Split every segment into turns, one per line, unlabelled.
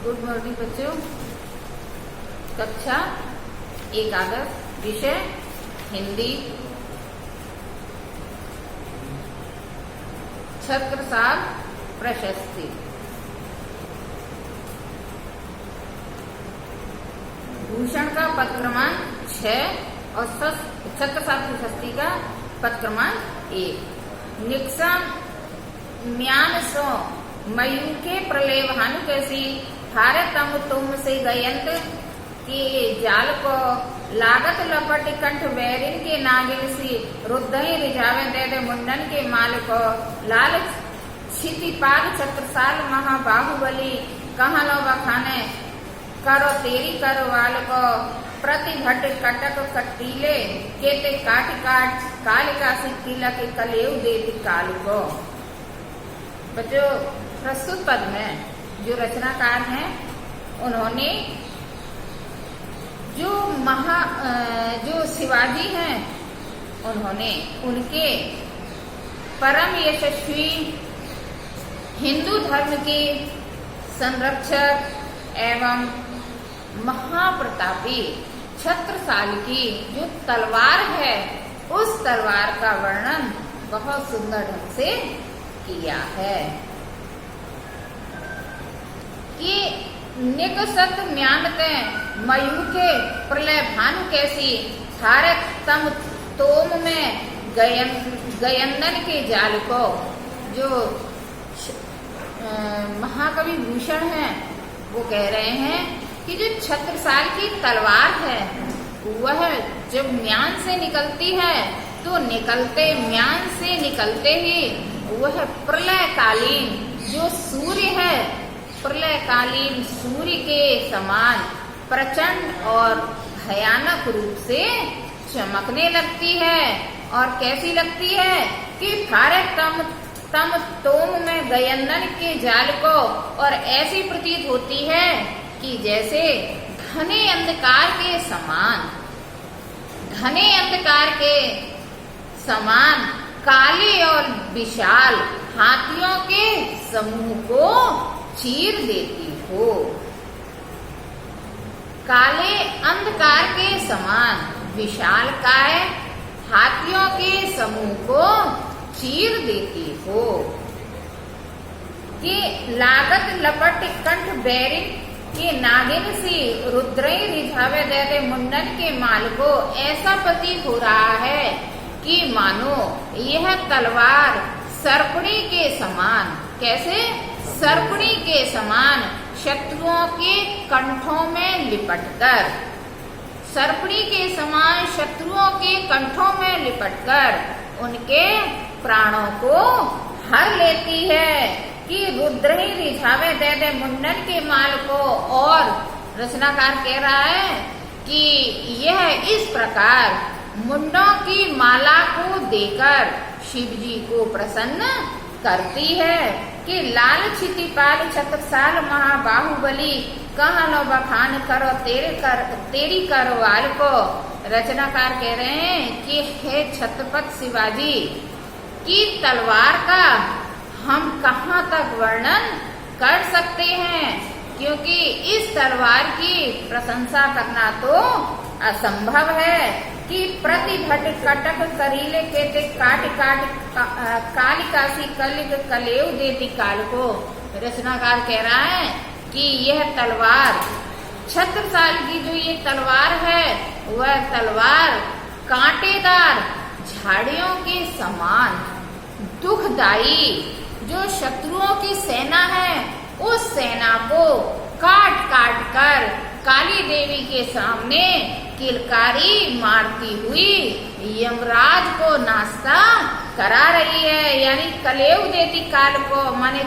Good morning बच्चों। कक्षा एकादश, विषय हिंदी, छत्रसाल प्रशस्ति। भूषण का पद क्रमांक 6 और छत्रसाल प्रशस्ति का पद क्रमांक 1। निक्सम म्यान सो मयूखे प्रलय भानु कैसी हारे तम तुम से गयंत के जाल को लागत लपट कंठ बैरिन के नागिन सी रुद्धि रिझावे दे दे मुंडन के माल को लाल क्षितिपाल छत्रसाल महाबाहुबली कहाँ लो बखाने करो तेरी करवाल को प्रतिभट कटक कटीले केते काट काट कालिका सी तिलक कलेव देती काल को। बच्चों, प्रस्तुत पद में जो रचनाकार हैं उन्होंने जो शिवाजी हैं उन्होंने उनके परम यशस्वी हिंदू धर्म के संरक्षक एवं महाप्रतापी छत्रसाल की जो तलवार है उस तलवार का वर्णन बहुत सुंदर ढंग से किया है कि निकसत म्यानते मयूखे प्रलय भानु कैसी थारे तम तोम में गयंदन के जाल को। जो महाकवि भूषण हैं वो कह रहे हैं कि जो छत्रसाल की तलवार है वह जब म्यान से निकलती है तो म्यान से निकलते ही वह प्रलयकालीन जो सूर्य है प्रलयकालीन सूर्य के समान प्रचंड और भयानक रूप से चमकने लगती है। और कैसी लगती है कि थारे तम तोम में गयंदन के जाल को, और ऐसी प्रतीत होती है कि जैसे घने अंधकार के समान काले और विशाल हाथियों के समूह को चीर देती हो। काले अंधकार के समान विशालकाय हाथियों के समूह को चीर देती हो। कि लागत लपट कंठ बैरिन के नागिन सी रुद्रई रिझावे दे दे मुंडन के माल को। ऐसा प्रतीत हो रहा है कि मानो यह तलवार सर्पणी के समान, कैसे सर्पणी के समान शत्रुओं के कंठों में लिपटकर, सर्पणी के समान शत्रुओं के कंठों में लिपटकर उनके प्राणों को हर लेती है। कि रुद्र ही रिझावे दे दे मुंडन के माल को। और रचनाकार कह रहा है कि यह इस प्रकार मुंडों की माला को देकर शिव जी को प्रसन्न करती है। कि लाल क्षितिपाल छत्रसाल महाबाहुबली कहाँ लो बखान करो तेरी करवाल को। रचनाकार कह रहे हैं कि हे छत्रपति शिवाजी की तलवार का हम कहाँ तक वर्णन कर सकते हैं, क्योंकि इस तलवार की प्रशंसा करना तो असंभव है। कि प्रतिभट कटक करीले केते काट काट कालिका सी कलेव देती काल को। रचनाकार कह रहा है कि यह तलवार छत्रसाल की जो ये तलवार है वह तलवार कांटेदार झाड़ियों के समान दुखदाई जो शत्रुओं की सेना है उस सेना को काट काट कर काली देवी के सामने किलकारी मारती हुई यमराज को नाश्ता करा रही है। यानी कलेव देती काल को, माने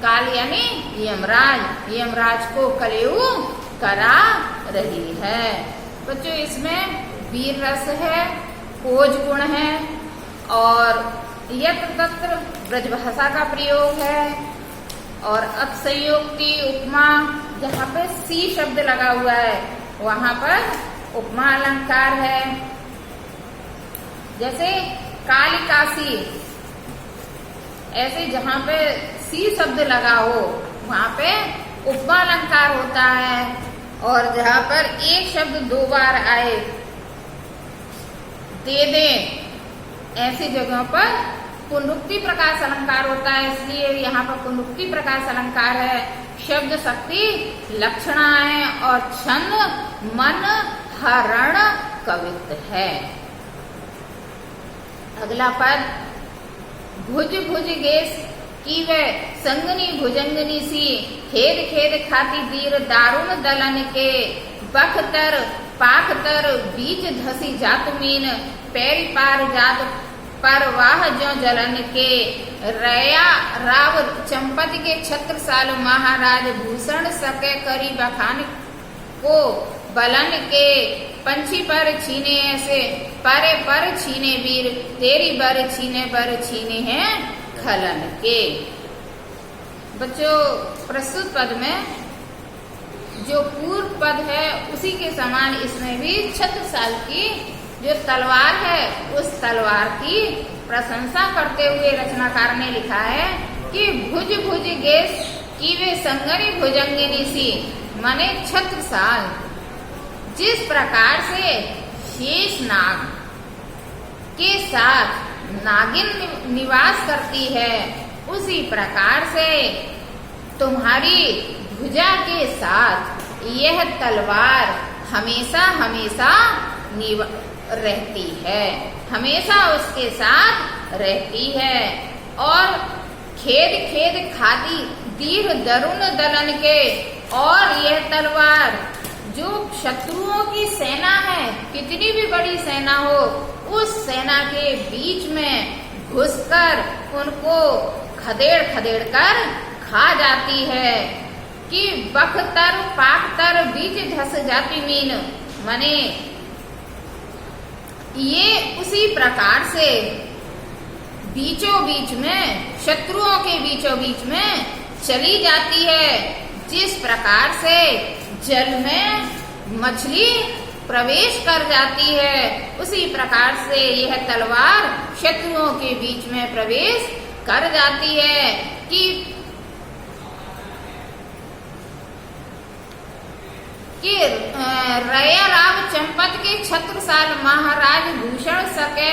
काल यानी यमराज को कलेव करा रही है। बच्चों, इसमें वीर रस है, खोज गुण है और यत्र तत्र ब्रजभाषा का प्रयोग है। और अतिशयोक्ति उपमा, जहाँ पे सी शब्द लगा हुआ है वहाँ पर उपमा अलंकार है। जैसे कालिकासी, ऐसे जहाँ पे सी शब्द लगा हो वहाँ पे उपमा अलंकार होता है, और जहाँ पर एक शब्द दो बार आए, दे दे, ऐसी जगहों पर पुनरुक्ति प्रकाश अलंकार होता है। इसलिए यहाँ पर पुनरुक्ति प्रकाश अलंकार है। शब्द शक्ति लक्षणा है और छंद मन हरण कवित्त है। अगला पद, भुज भुज गेस की वे संगनी भुजंगनी सी, खेद खेद खाती दीर दारुण दलन के, बखतर पाखतर बीच धसी जात मीन, पैरी पार जात परवाह जो जलन के, रया राव चंपत के छत्रसाल महाराज भूषण सके करी बखान को बलन के, पंछी पर छीने ऐसे परे पर छीने वीर, तेरी बर छीने हैं खलन के। बच्चों, प्रस्तुत पद में जो पूर्व पद है उसी के समान इसमें भी छत्रसाल की जो तलवार है उस तलवार की प्रशंसा करते हुए रचनाकार ने लिखा है कि भुज भुज गेस की वे संगनी भुजंगिनी सी, माने छत्रसाल जिस प्रकार से शेष नाग के साथ नागिन निवास करती है, उसी प्रकार से तुम्हारी भुजा के साथ यह तलवार हमेशा हमेशा रहती है, हमेशा उसके साथ रहती है। और खेद खेद खादी दीर दरुण दलन के, और यह तलवार जो शत्रुओं की सेना है, कितनी भी बड़ी सेना हो, उस सेना के बीच में घुसकर उनको खदेड़ खदेड़ कर खा जाती है। कि बखतर पाखतर बीच धस जाती मीन, माने ये उसी प्रकार से बीचों बीच में, शत्रुओं के बीचों बीच में चली जाती है, जिस प्रकार से जल में मछली प्रवेश कर जाती है, उसी प्रकार से यह तलवार शत्रुओं के बीच में प्रवेश कर जाती है। कि रया राव चंपत के छत्रसाल महाराज भूषण सके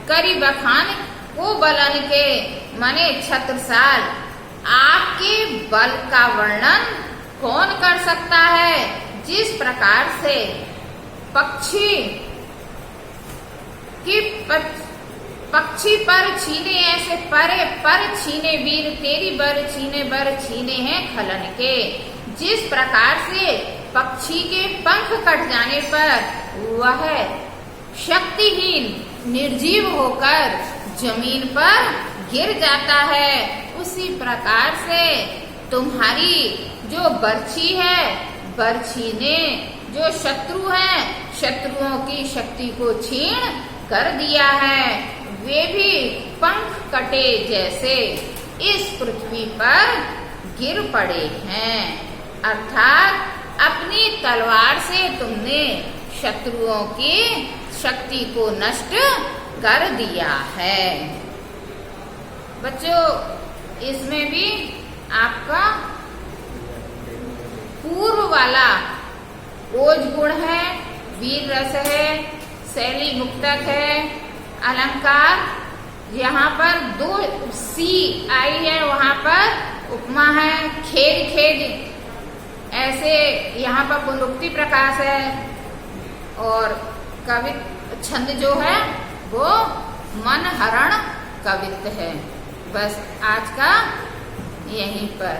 करी बखान को बलन के, माने छत्रसाल आपके बल का वर्णन कौन कर सकता है। जिस प्रकार से पक्षी पर छीने ऐसे परे पर छीने वीर, तेरी बर छीने हैं खलन के। जिस प्रकार से पक्षी के पंख कट जाने पर वह शक्तिहीन निर्जीव होकर जमीन पर गिर जाता है, उसी प्रकार से तुम्हारी जो बर्छी है, बर्छी ने जो शत्रु हैं, शत्रुओं की शक्ति को छीन कर दिया है। वे भी पंख कटे जैसे इस पृथ्वी पर गिर पड़े हैं। अर्थात अपनी तलवार से तुमने शत्रुओं की शक्ति को नष्ट कर दिया है। बच्चों, इसमें भी आपका पूर्व वाला ओज गुण है, वीर रस है, शैली मुक्तक है, अलंकार, यहाँ पर 2 सी आई है, वहाँ पर उपमा है, खेद खेद ऐसे यहाँ पर पुनरुक्ति प्रकाश है, और कवि छंद जो है वो मन हरण कवित्त है। बस आज का यहीं पर